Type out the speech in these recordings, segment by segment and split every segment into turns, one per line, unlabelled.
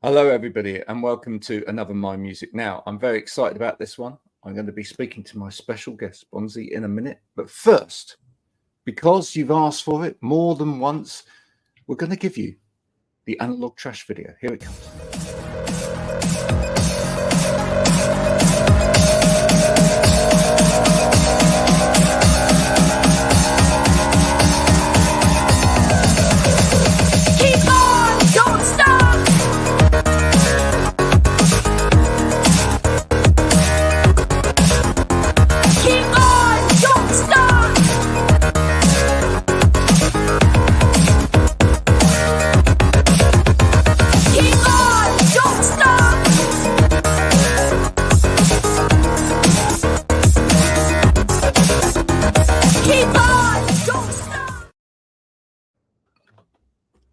Hello, everybody, and welcome to another My Music Now. I'm very excited about this one. I'm going to be speaking to my special guest, Bonzie, in a minute. But first, because you've asked for it more than once, we're going to give you the Analogue Trash video. Here it comes.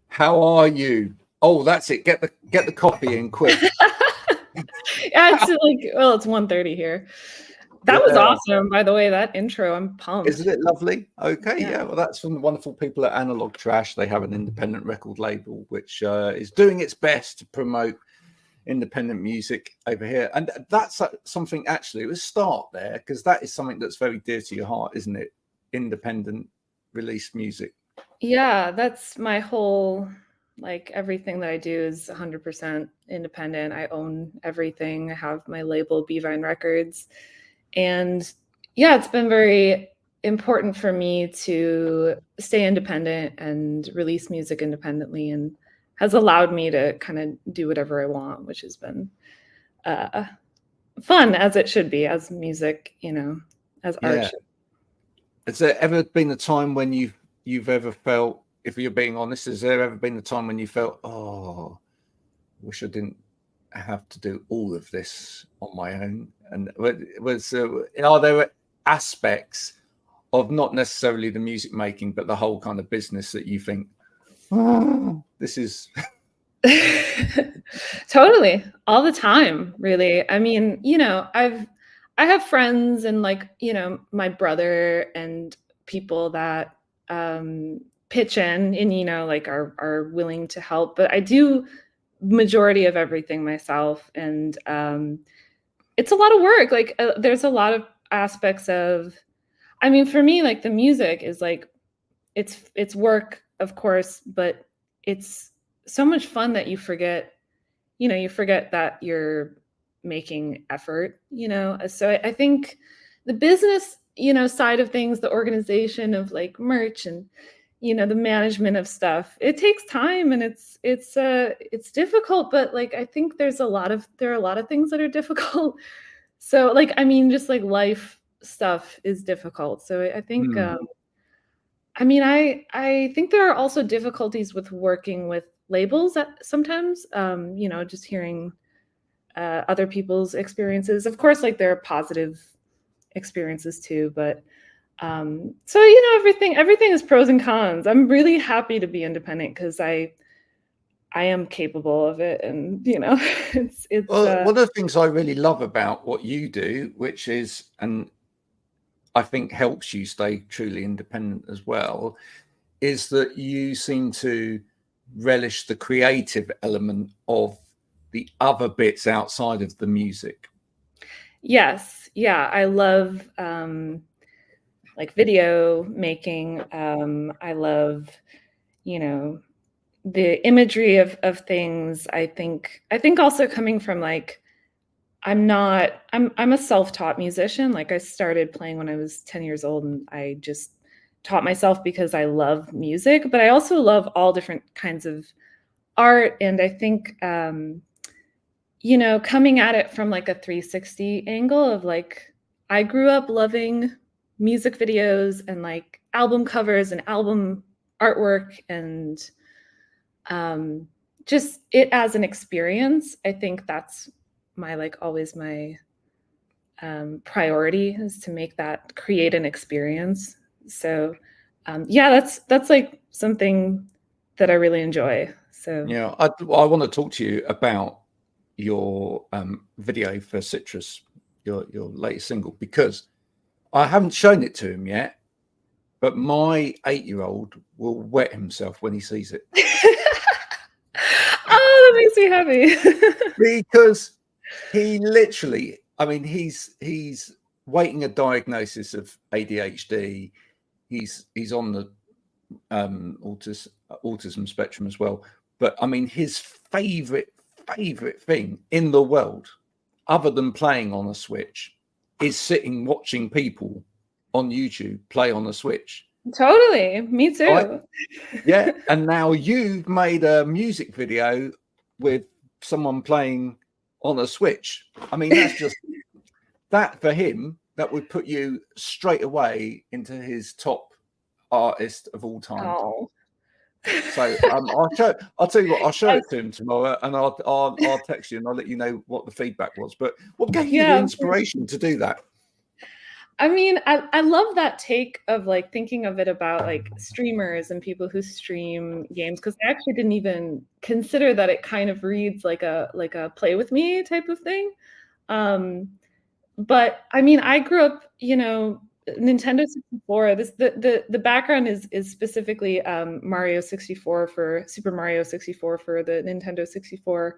How are you? Oh, that's it. Get the coffee in quick.
Yeah, it's like, well, it's 1:30 here. That was awesome, by the way, that intro. I'm pumped.
Isn't it lovely? Okay, yeah. Well, that's from the wonderful people at Analogue Trash. They have an independent record label which is doing its best to promote independent music over here. And that's something, actually, let's start there, because that is something that's very dear to your heart, isn't it? Independent released music.
Yeah, that's my whole, like, everything that I do is 100% independent. I own everything. I have my label, Beavine Records. And yeah, it's been very important for me to stay independent and release music independently, and has allowed me to kind of do whatever I want, which has been fun, as it should be, as music, you know, as art should.
Has there ever been a time when you've ever felt, if you're being honest, has there ever been a time when you felt, oh, wish I didn't have to do all of this on my own? And are there aspects of not necessarily the music making, but the whole kind of business that you think, oh, this is
totally, all the time, really? I mean, you know, I have friends and, like, you know, my brother and people that pitch in and, you know, like are willing to help, but I do majority of everything myself. And it's a lot of work. Like there's a lot of aspects of, I mean, for me, like the music is like, it's work, of course, but it's so much fun that you forget that you're making effort, you know? So I think the business, you know, side of things, the organization of like merch and, you know, the management of stuff, it takes time, and it's difficult, but like I think there are a lot of things that are difficult. So like, I mean, just like life stuff is difficult. So I think I mean, I think there are also difficulties with working with labels that sometimes, you know, just hearing other people's experiences. Of course, like there are positive experiences too, but so, you know, everything is pros and cons. I'm really happy to be independent because I am capable of it, and you know, it's
well, one of the things I really love about what you do, which is, and I think helps you stay truly independent as well, is that you seem to relish the creative element of the other bits outside of the music.
Yes, yeah, I love like video making. I love, you know, the imagery of things. I think also coming from like, I'm a self-taught musician. Like I started playing when I was 10 years old, and I just taught myself because I love music, but I also love all different kinds of art. And I think, you know, coming at it from like a 360 angle of like, I grew up loving music videos and like album covers and album artwork, and just it as an experience. I think that's my, like, always my priority, is to create an experience. So yeah, that's like something that I really enjoy. So
yeah, I want to talk to you about your video for Citrus, your latest single, because I haven't shown it to him yet, but my 8-year-old will wet himself when he sees it.
Oh, that makes makes me happy.
because he literally, I mean, he's waiting a diagnosis of ADHD. He's on the autism spectrum as well. But I mean, his favorite thing in the world, other than playing on a Switch, is sitting watching people on YouTube play on a Switch.
Totally. Me too.
Right? Yeah. And now you've made a music video with someone playing on a Switch. I mean, that's just that for him, that would put you straight away into his top artist of all time.
Oh.
So I'll tell you what, I'll show it to him tomorrow, and I'll text you and I'll let you know what the feedback was. But what gave you the inspiration to do that?
I mean, I love that take of like thinking of it about like streamers and people who stream games, because I actually didn't even consider that it kind of reads like a play with me type of thing. But I mean, I grew up, Nintendo 64. The background is specifically Mario 64 for Super Mario 64 for the Nintendo 64,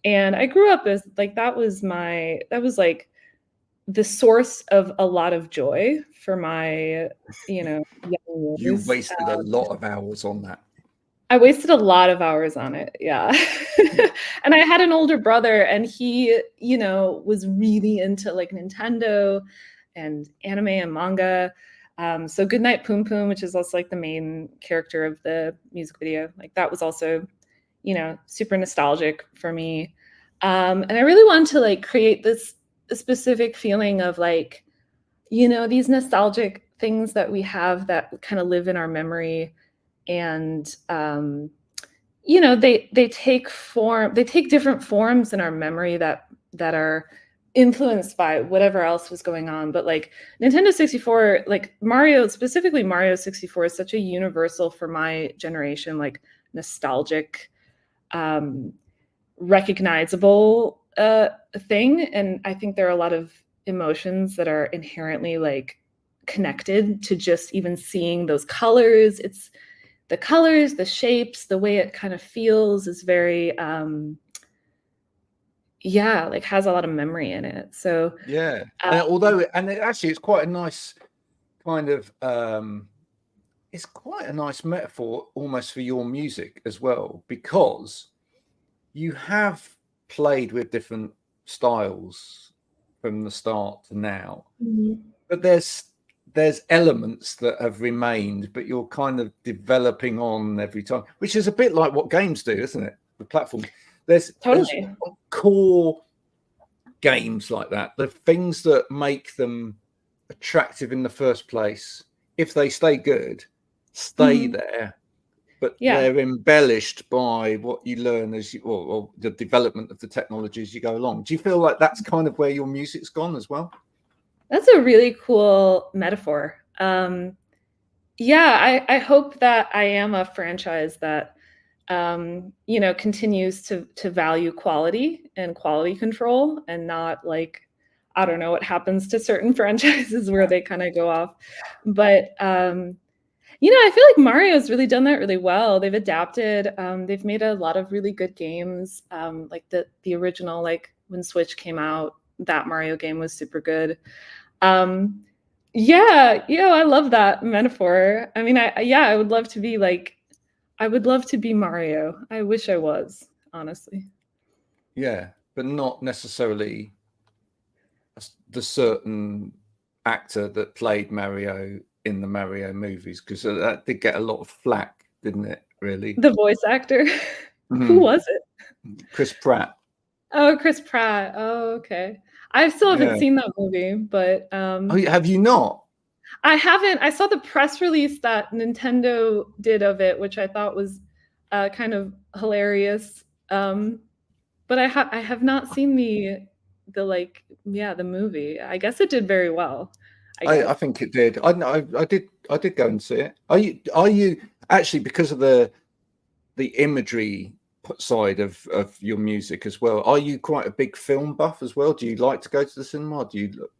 and I grew up as like that was like the source of a lot of joy for my, young
You
years.
wasted a lot of hours on that.
I wasted a lot of hours on it. Yeah. And I had an older brother, and he, was really into like Nintendo and anime and manga. So Goodnight Poom Poom, which is also like the main character of the music video, like that was also, super nostalgic for me. And I really wanted to like create this specific feeling of like, these nostalgic things that we have that kind of live in our memory. And they take different forms in our memory that are influenced by whatever else was going on. But like Nintendo 64, like specifically Mario 64 is such a universal for my generation, like nostalgic, recognizable thing. And I think there are a lot of emotions that are inherently like connected to just even seeing those colors. It's the colors, the shapes, the way it kind of feels is very like has a lot of memory in it. So
yeah, and it's quite a nice kind of it's quite a nice metaphor almost for your music as well, because you have played with different styles from the start to now, but there's elements that have remained, but you're kind of developing on every time, which is a bit like what games do, isn't it? The platform. There's core games like that, the things that make them attractive in the first place, if they stay good, stay there, but they're embellished by what you learn as or the development of the technology as you go along. Do you feel like that's kind of where your music's gone as well?
That's a really cool metaphor. I hope that I am a franchise that continues to value quality and quality control, and not like, I don't know what happens to certain franchises where they kind of go off. But I feel like Mario's really done that really well. They've adapted. They've made a lot of really good games. Like the original, like when Switch came out, that Mario game was super good. I love that metaphor. I mean, I would love to be like, I would love to be Mario. I wish I was, honestly.
Yeah, but not necessarily the certain actor that played Mario in the Mario movies, because that did get a lot of flack, didn't it? Really,
the voice actor. Who was it?
Chris Pratt.
Oh, Chris Pratt. Oh, okay. I still haven't seen that movie, but
have you not?
I haven't. I saw the press release that Nintendo did of it, which I thought was kind of hilarious. But I have not seen the movie. I guess it did very well.
I think it did. I did go and see it. Are you actually, because of the imagery side of your music as well, are you quite a big film buff as well? Do you like to go to the cinema? Do you look?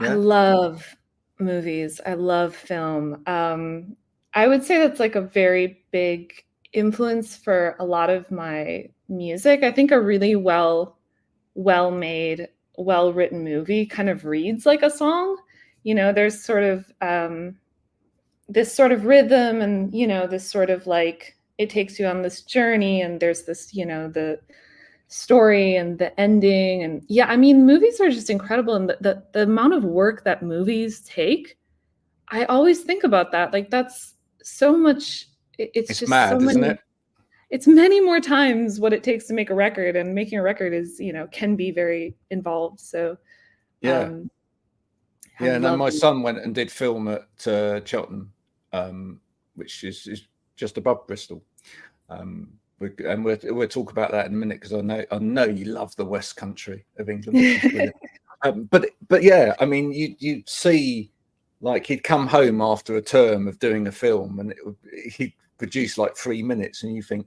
Yeah? I love movies. I love film. I would say that's like a very big influence for a lot of my music. I think a really well-made, well-written movie kind of reads like a song. There's sort of this sort of rhythm, and this sort of like, it takes you on this journey, and there's this, the story and the ending. And yeah, I mean, movies are just incredible, and the amount of work that movies take, I always think about that. Like, that's so much. It's just
mad,
so
isn't
many.
it?
It's many more times what it takes to make a record, and making a record is, can be very involved. So
Yeah.
I
And then
love
my
them.
son went and did film at Cheltenham, which is just above Bristol. And we'll talk about that in a minute, because I know you love the West Country of England, which is brilliant. But yeah, I mean, you see, like, he'd come home after a term of doing a film, and he'd produce like 3 minutes, and you think,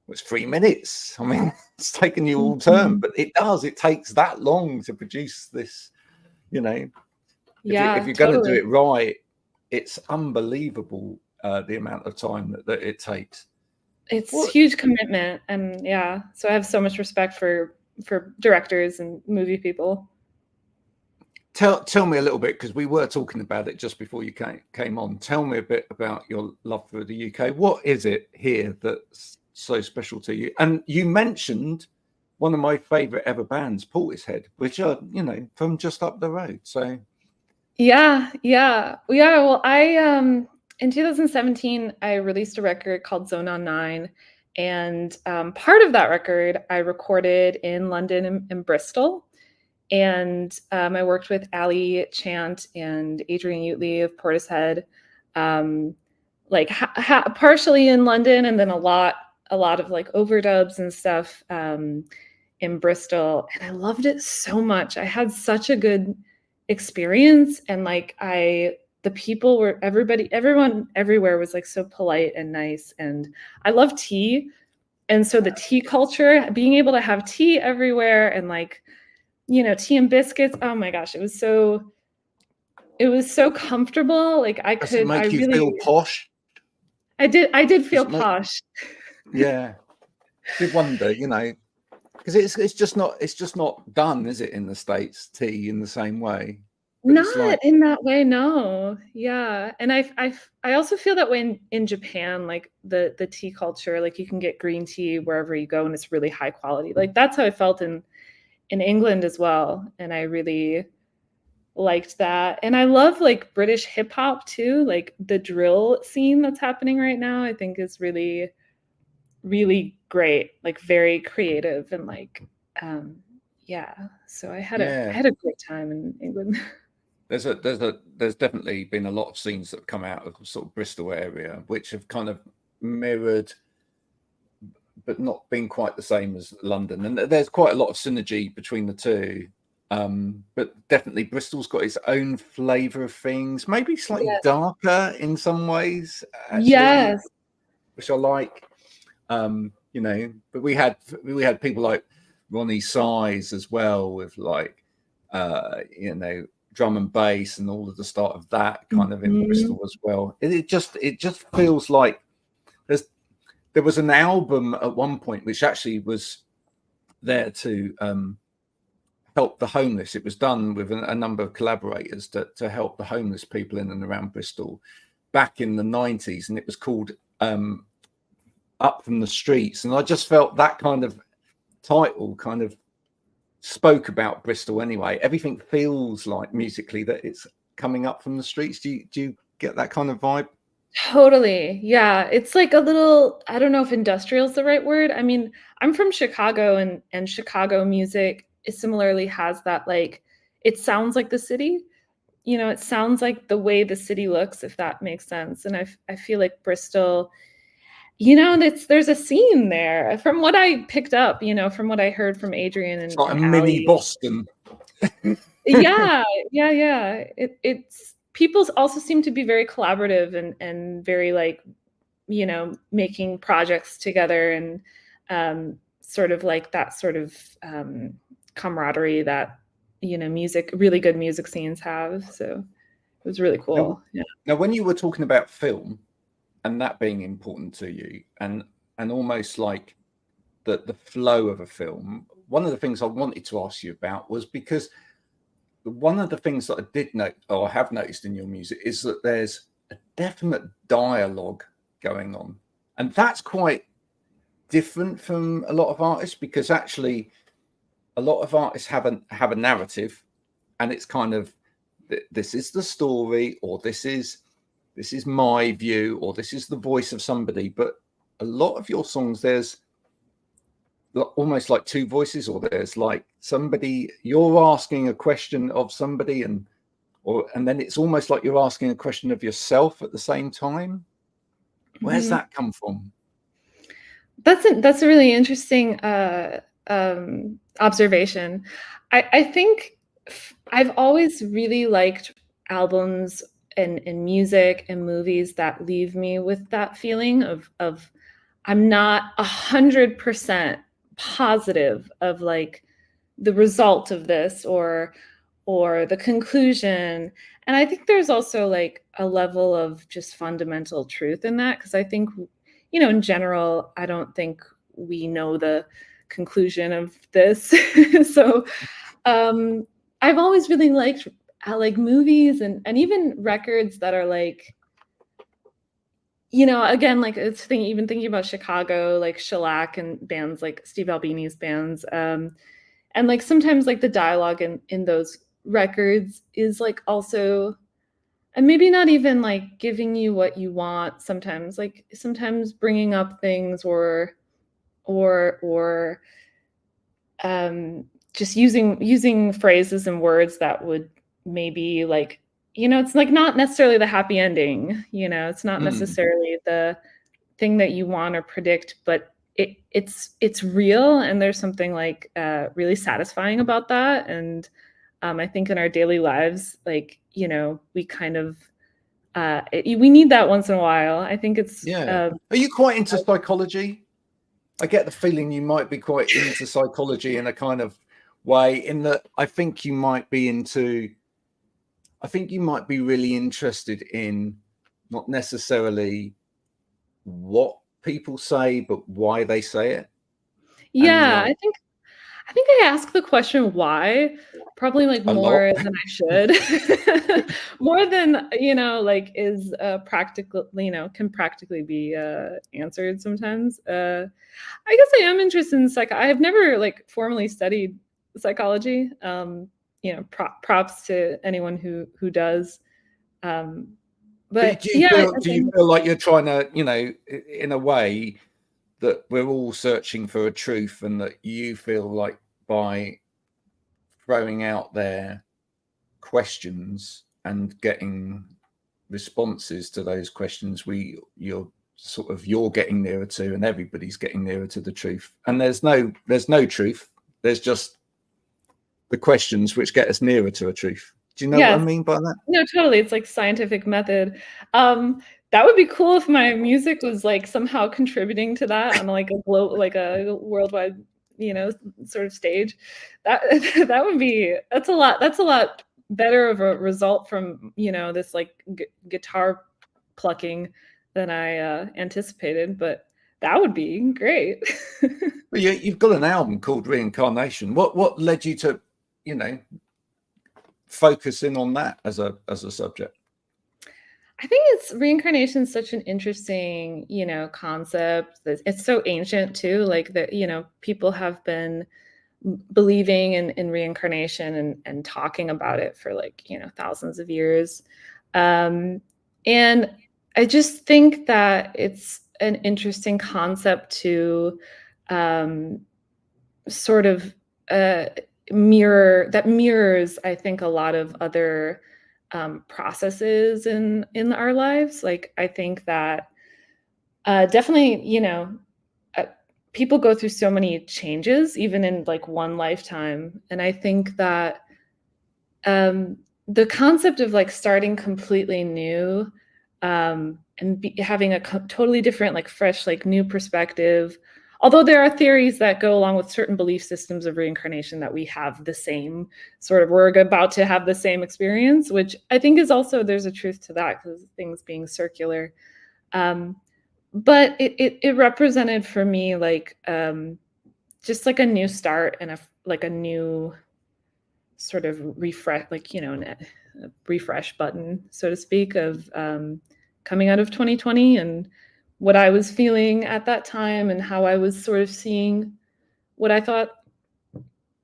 well, it's 3 minutes. I mean, it's taken you all term, but it takes that long to produce this.
Yeah,
If you're going to do
totally.
it right, it's unbelievable the amount of time that it takes.
It's
What
huge commitment, and yeah, so I have so much respect for directors and movie people.
tell me a little bit, because we were talking about it just before you came on. Tell me a bit about your love for the UK. What is it here that's so special to you? And you mentioned one of my favorite ever bands, Portishead, which are from just up the road. So
Yeah. Well, I in 2017 I released a record called Zone on 9, and part of that record I recorded in London and Bristol, and I worked with Ali Chant and Adrian Utley of Portishead, like partially in London, and then a lot of like overdubs and stuff in Bristol, and I loved it so much. I had such a good experience, and like the people were, everyone everywhere was like so polite and nice, and I love tea, and so the tea culture, being able to have tea everywhere, and like, tea and biscuits, oh my gosh, it was so comfortable. Like,
does it
I
make you
really,
feel posh?
I did
Does
feel
it make
posh.
Yeah. Did wonder, because it's just not done, is it, in the States, tea in the same way? But it's
Not
like,
in that way, no. Yeah, and I also feel that way in Japan, like the tea culture, like you can get green tea wherever you go, and it's really high quality. Like, that's how I felt in England as well, and I really liked that. And I love like British hip hop too, like the drill scene that's happening right now, I think is really, really great, like very creative, and like um yeah, so I
yeah,
had a great time in England.
there's definitely been a lot of scenes that have come out of sort of Bristol area, which have kind of mirrored, but not been quite the same as London. And there's quite a lot of synergy between the two. But definitely Bristol's got its own flavour of things, maybe slightly
Yes.
darker in some ways, actually,
Yes.
which I like. But we had people like Ronnie Size as well, with like drum and bass and all of the start of that kind of in
Mhm.
Bristol as well. It just feels like there was an album at one point which actually was there to help the homeless. It was done with a number of collaborators to help the homeless people in and around Bristol back in the 90s, and it was called Up from the Streets. And I just felt that kind of title kind of spoke about Bristol anyway. Everything feels like musically that it's coming up from the streets. Do you get that kind of vibe?
Totally. Yeah. It's like a little, I don't know if industrial is the right word. I mean, I'm from Chicago, and Chicago music is similarly has that, like, it sounds like the city. It sounds like the way the city looks, if that makes sense. And I feel like Bristol, there's a scene there from what I picked up, from what I heard from Adrian
It's like a
and
mini
Allie.
Boston.
Yeah, yeah. It's people also seem to be very collaborative, and very like, making projects together, and sort of like that sort of camaraderie that, really good music scenes have. So it was really
Now,
cool. Yeah.
now, when you were talking about film, that being important to you, and almost like the flow of a film. One of the things I wanted to ask you about was because one of the things that I did note, or have noticed in your music, is that there's a definite dialogue going on, and that's quite different from a lot of artists, because actually a lot of artists have a narrative, and it's kind of, this is the story, or this is my view, or this is the voice of somebody. But a lot of your songs, there's almost like two voices, or there's like somebody, you're asking a question of somebody, and then it's almost like you're asking a question of yourself at the same time. Where's that come from?
That's a really interesting observation. I think I've always really liked albums and music and movies that leave me with that feeling of I'm not 100% positive of like the result of this or the conclusion. And I think there's also like a level of just fundamental truth in that, because I think, you know, in general, I don't think we know the conclusion of this. So I've always really liked movies and even records that are like, you know, again, like even thinking about Chicago, like Shellac and bands like Steve Albini's bands. And like sometimes like the dialogue in those records is like also, and maybe not even like giving you what you want, sometimes bringing up things or just using phrases and words that would maybe like, you know, it's like not necessarily the happy ending, you know, it's not necessarily the thing that you want or predict, but it's real, and there's something like really satisfying about that. And I think in our daily lives, like, you know, we kind of we need that once in a while. I think it's
Are you quite into psychology? I get the feeling you might be quite into psychology in a kind of way, in that I think you might be really interested in not necessarily what people say, but why they say it.
Yeah, like, I think I ask the question why probably like more than I should. More than, you know, like is practical, you know, can practically be answered sometimes. I guess I am interested in I have never like formally studied psychology. You know, props to anyone who does. But
do you feel like you're trying to, you know, in a way, that we're all searching for a truth, and that you feel like by throwing out their questions and getting responses to those questions, you're getting nearer to, and everybody's getting nearer to the truth. And there's no truth. There's just the questions which get us nearer to a truth. Do you know what I mean by that?
No, totally. It's like scientific method. That would be cool if my music was like somehow contributing to that on like a worldwide, you know, sort of stage. That would be, that's a lot better of a result from, you know, this like guitar plucking than I anticipated, but that would be great.
Well, you've got an album called Reincarnation. What led you to, you know, focus in on that as a subject?
I think reincarnation is such an interesting, you know, concept. It's so ancient too. Like that, you know, people have been believing in reincarnation and talking about it for like, you know, thousands of years. And I just think that it's an interesting concept to sort of mirrors, I think, a lot of other processes in our lives. Like, I think that definitely, you know, people go through so many changes, even in like one lifetime. And I think that the concept of like starting completely new and having a totally different, like fresh, like new perspective. Although there are theories that go along with certain belief systems of reincarnation that we have the same we're about to have the same experience, which I think is also, there's a truth to that because things being circular. But it represented for me like just like a new start and a new sort of refresh, like, a refresh button, so to speak, of coming out of 2020 and what I was feeling at that time and how I was sort of seeing what I thought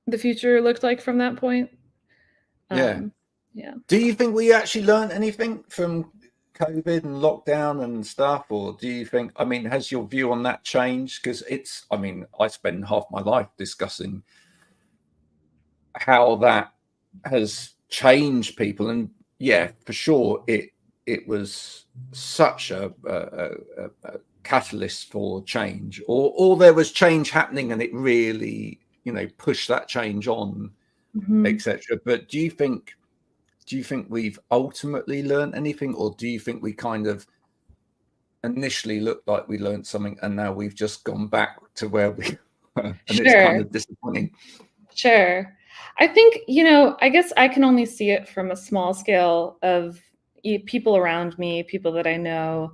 the future looked like from that point.
Yeah.
Yeah.
Do you think we actually learned anything from COVID and lockdown and stuff? Or do you think, I mean, has your view on that changed? Because I mean, I spend half my life discussing how that has changed people. And yeah, for sure, it was such a catalyst for change, or there was change happening and it really, pushed that change on, etc. But do you think we've ultimately learned anything, or do you think we kind of initially looked like we learned something and now we've just gone back to where we were, and it's kind of disappointing?
Sure. I think, I guess I can only see it from a small scale of people around me, people that I know.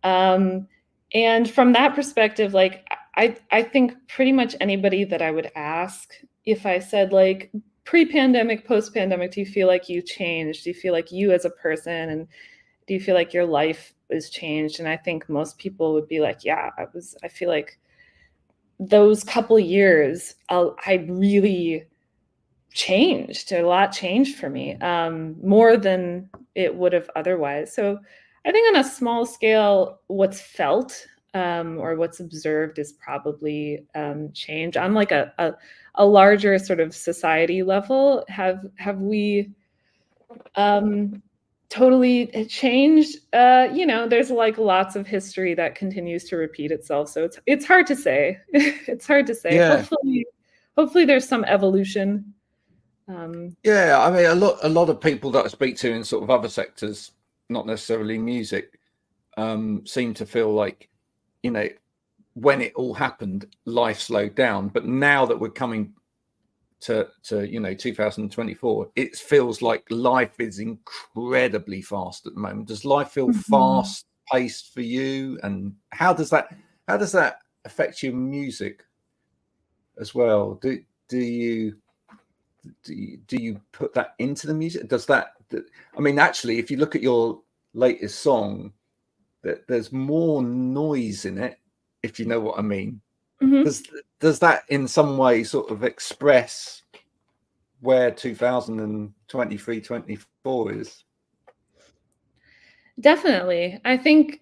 And from that perspective, like, I think pretty much anybody that I would ask, if I said, like, pre-pandemic, post-pandemic, do you feel like you changed? Do you feel like you as a person, and do you feel like your life is changed? And I think most people would be like, yeah, I feel like those couple years, I really changed. A lot changed for me, more than it would have otherwise. So I think on a small scale, what's felt or what's observed is probably change. On like a larger sort of society level, have we totally changed? There's like lots of history that continues to repeat itself, so it's hard to say. It's hard to say.
Yeah.
Hopefully there's some evolution.
Yeah, I mean, a lot of people that I speak to in sort of other sectors, not necessarily music, seem to feel like, when it all happened, life slowed down. But now that we're coming to 2024, it feels like life is incredibly fast at the moment. Does life feel fast paced for you? And how does that affect your music as well? Do you put that into the music? Does that, I mean, actually, if you look at your latest song, there's more noise in it, if you know what I mean. Does that in some way sort of express where 2023, 24 is?
Definitely. I think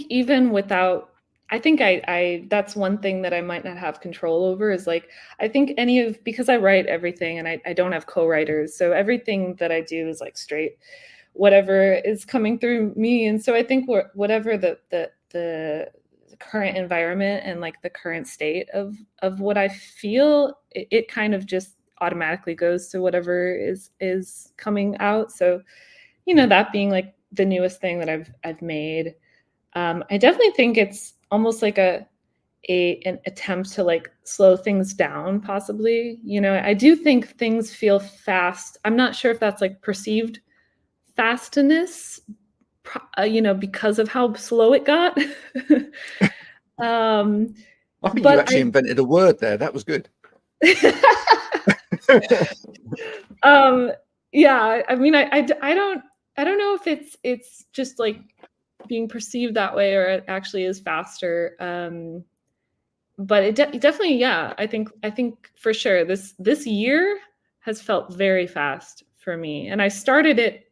even without, I think I that's one thing that I might not have control over, is like, I think because I write everything and I don't have co-writers, so everything that I do is like straight whatever is coming through me. And so I think whatever the current environment and like the current state of what I feel, it kind of just automatically goes to whatever is coming out. So, that being like the newest thing that I've made, I definitely think it's almost like an attempt to like slow things down, possibly. I do think things feel fast. I'm not sure if that's like perceived fastness, because of how slow it got.
I think you actually invented a word there. That was good.
Yeah, I mean, I don't know if it's just like being perceived that way, or it actually is faster. But it definitely, yeah, I think for sure this year has felt very fast for me. And I started it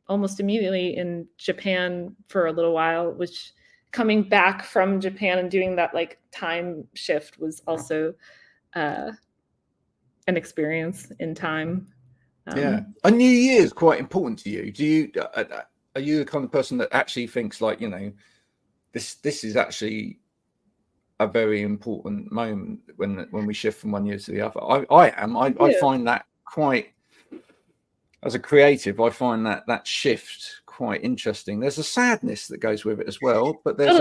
almost immediately in Japan for a little while, which, coming back from Japan and doing that like time shift was also an experience in time.
Yeah, a new year is quite important to you. Do you are you the kind of person that actually thinks like, this is actually a very important moment when we shift from one year to the other? I am. I find that quite, as a creative, I find that shift quite interesting. There's a sadness that goes with it as well, but there's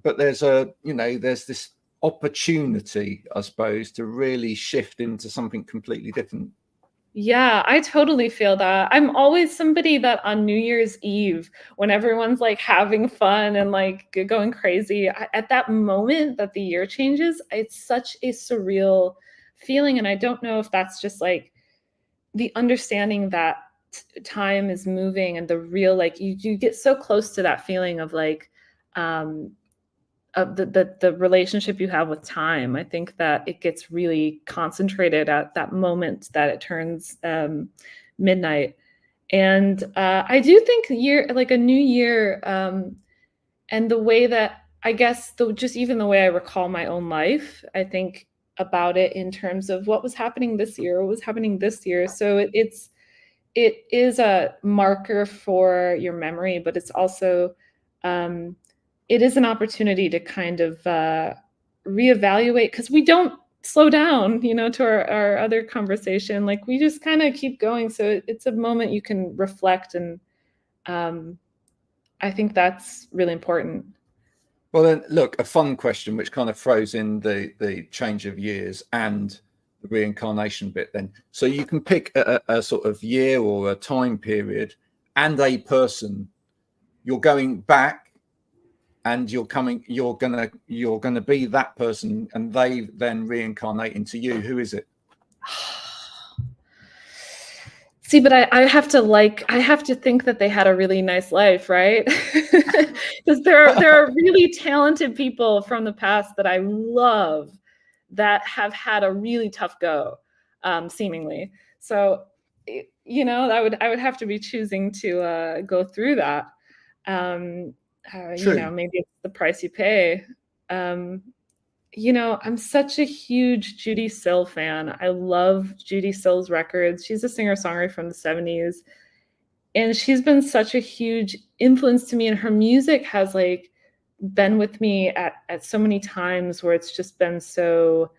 there's this opportunity, I suppose, to really shift into something completely different.
Yeah, I totally feel that. I'm always somebody that on New Year's Eve, when everyone's like having fun and like going crazy, at that moment that the year changes, it's such a surreal feeling. And I don't know if that's just like the understanding that time is moving and the real, like you get so close to that feeling of like, um, of the relationship you have with time. I think that it gets really concentrated at that moment that it turns midnight. And I do think year like a new year, and the way that I guess just even the way I recall my own life, I think about it in terms of what was happening this year, what was happening this year. So it is a marker for your memory, but it's also um, it is an opportunity to kind of reevaluate because we don't slow down, to our other conversation. Like we just kind of keep going. So it's a moment you can reflect, and um, I think that's really important.
Well, then, look, a fun question which kind of throws in the change of years and the reincarnation bit. Then, so you can pick a sort of year or a time period and a person. You're going back, and you're gonna be that person, and they then reincarnate into you. Who is it?
See, but I have to think that they had a really nice life, right? Because there are really talented people from the past that I love that have had a really tough go, seemingly. So, I would have to be choosing to go through that. Um,
True.
Maybe it's the price you pay. Um, I'm such a huge Judy Sill fan. I love Judy Sill's records. She's a singer-songwriter from the 70s, and she's been such a huge influence to me, and her music has like been with me at so many times where it's just been so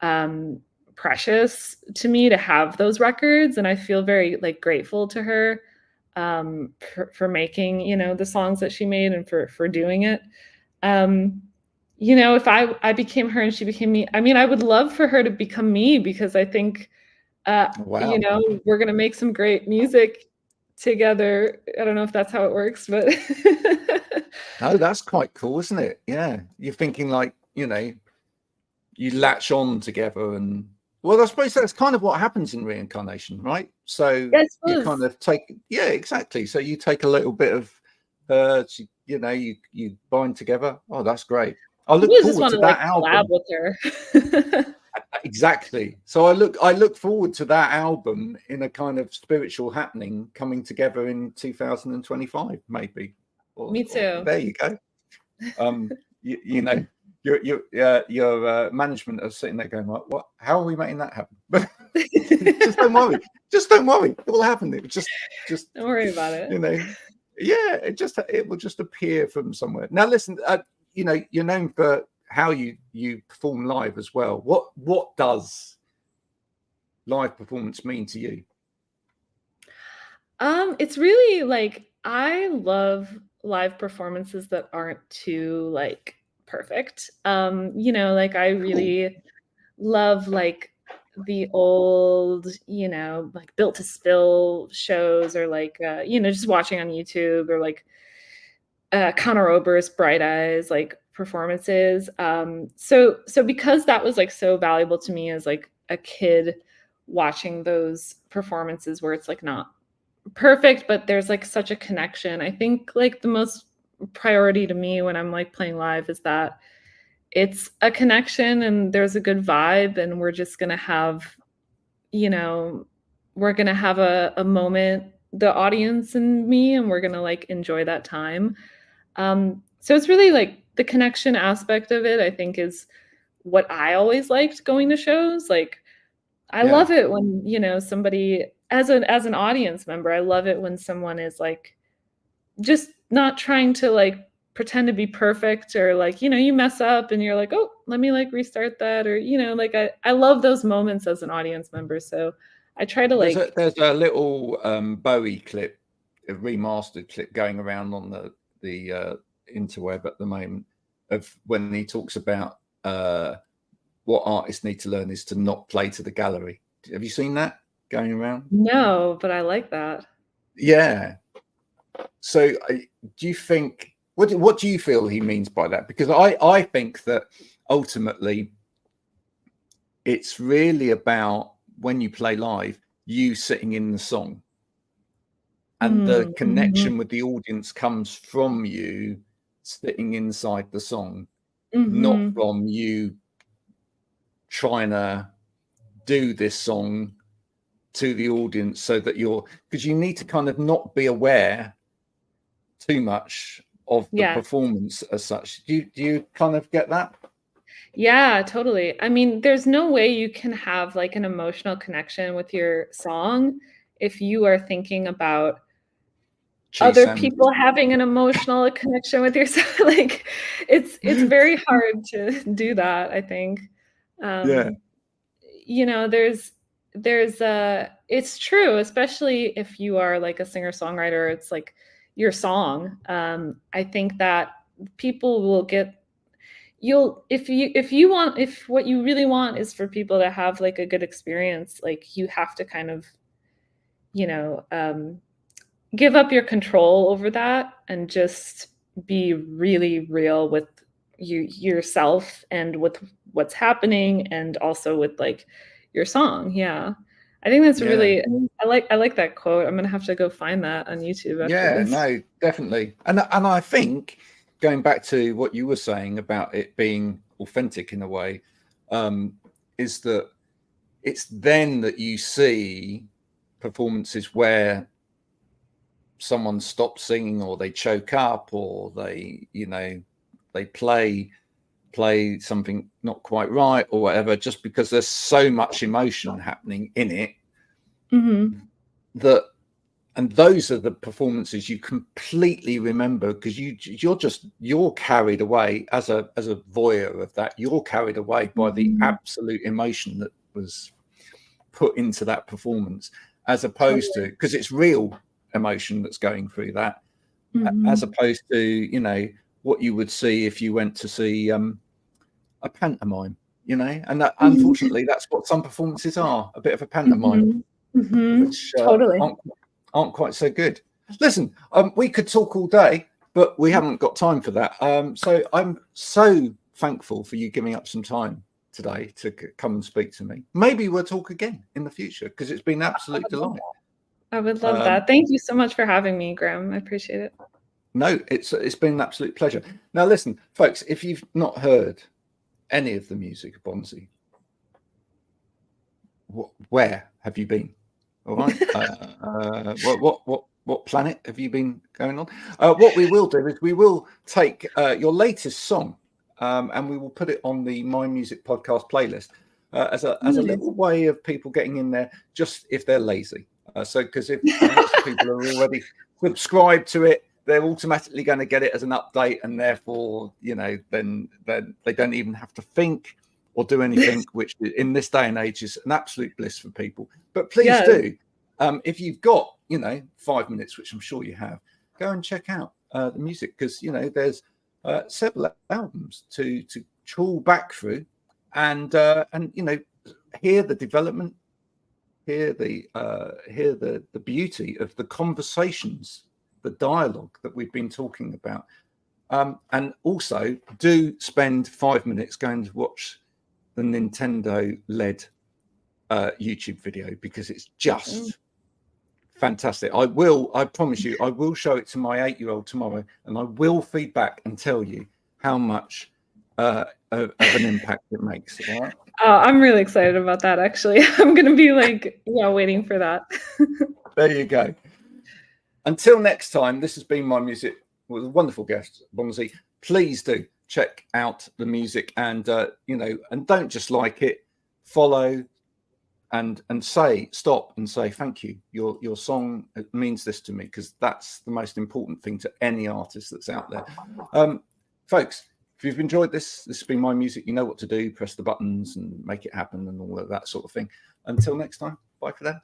um precious to me to have those records, and I feel very like grateful to her for making, the songs that she made and for doing it. Um if I became her and she became me, I mean, I would love for her to become me because I think,
Wow.
we're gonna make some great music together. I don't know if that's how it works, but
No, that's quite cool, isn't it? Yeah, you're thinking like you latch on together, and well, I suppose that's kind of what happens in reincarnation, right? So
I
you kind
suppose
of take, yeah, exactly. So you take a little bit of her, you bind together. Oh, that's great. I
I
look
really just
forward
want
to
to like
that
collab
album.
with her.
Exactly. So I look forward to that album in a kind of spiritual happening coming together in 2025, maybe.
Me
Or
too.
there you go. You know, your management are sitting there going, what? How are we making that happen? But just don't worry. Just don't worry. It will happen. It just
Don't worry about it.
you know, yeah. It will just appear from somewhere. Now, listen. You're known for how you perform live as well. What does live performance mean to you?
It's really like I love live performances that aren't too like perfect. Like I
Cool.
really love like the old, like Built to Spill shows, or like just watching on YouTube, or like Conor Oberst Bright Eyes like performances. So because that was like so valuable to me as like a kid watching those performances where it's like not perfect, but there's like such a connection. I think like the most priority to me when I'm like playing live is that it's a connection and there's a good vibe, and we're just gonna have, you know, we're gonna have a moment, the audience and me, and we're gonna like enjoy that time. So it's really like the connection aspect of it, I think, is what I always liked going to shows. Like I
Yeah.
love it when, somebody as an audience member, I love it when someone is like just not trying to like pretend to be perfect, or like, you mess up and you're like, "Oh, let me like restart that," or like I love those moments as an audience member. So I try to
There's a
like
there's a little Bowie clip, a remastered clip going around on the interweb at the moment, of when he talks about what artists need to learn is to not play to the gallery. Have you seen that? going around?
No, but I like that.
Yeah. So do you think, what do you feel he means by that? Because I think that ultimately it's really about, when you play live, you sitting in the song, and the connection with the audience comes from you sitting inside the song, not from you trying to do this song to the audience, so that because you need to kind of not be aware too much of the performance as such. Do you kind of get that?
Yeah, totally. I mean, there's no way you can have like an emotional connection with your song if you are thinking about other people having an emotional connection with your song. Like, it's very hard to do that, I think. You know, there's it's true, especially if you are like a singer-songwriter, it's like your song. I think that people will get, if what you really want is for people to have like a good experience, like you have to kind of, you know, give up your control over that and just be really real with yourself and with what's happening, and also with like your song. Yeah, I think that's really, I like that quote. I'm gonna have to go find that on YouTube after this.
No, definitely. And I think, going back to what you were saying about it being authentic in a way, is that it's then that you see performances where someone stops singing, or they choke up, or they, you know, they play something not quite right or whatever, just because there's so much emotion happening in it, that, and those are the performances you completely remember, because you're carried away as a voyeur of that. You're carried away by the absolute emotion that was put into that performance, as opposed to, because it's real emotion that's going through that, as opposed to, you know, what you would see if you went to see a pantomime, you know. And that, unfortunately, that's what some performances are, a bit of a pantomime, which
Totally
aren't quite so good. Listen, we could talk all day, but we haven't got time for that. So I'm so thankful for you giving up some time today to come and speak to me. Maybe we'll talk again in the future, because it's been an absolute delight.
I would love that. Thank you so much for having me, Graham. I appreciate it.
No, it's been an absolute pleasure. Now, listen, folks, if you've not heard any of the music of Bonzie, where have you been? All right. What planet have you been going on? What we will do is we will take your latest song, and we will put it on the My Music podcast playlist as a little way of people getting in there, just if they're lazy. So, because if lots of people are already subscribed to it, they're automatically going to get it as an update, and therefore, you know, then they don't even have to think or do anything, which in this day and age is an absolute bliss for people. But please do, if you've got, you know, 5 minutes, which I'm sure you have, go and check out the music, because, you know, there's several albums to trawl back through, and you know, hear the development, hear the beauty of the conversations, the dialogue that we've been talking about, and also do spend 5 minutes going to watch the Nintendo-led YouTube video, because it's just fantastic. I promise you, I will show it to my 8-year-old tomorrow, and I will feed back and tell you how much of an impact it makes. All right?
Oh, I'm really excited about that, actually. I'm going to be like, waiting for that.
There you go. Until next time, this has been My Music with a wonderful guest, Bonzie. Please do check out the music, and you know, and don't just like it, follow, and stop and say thank you. Your song means this to me, because that's the most important thing to any artist that's out there. Folks, if you've enjoyed this has been My Music. You know what to do. Press the buttons and make it happen, and all of that sort of thing. Until next time, bye for now.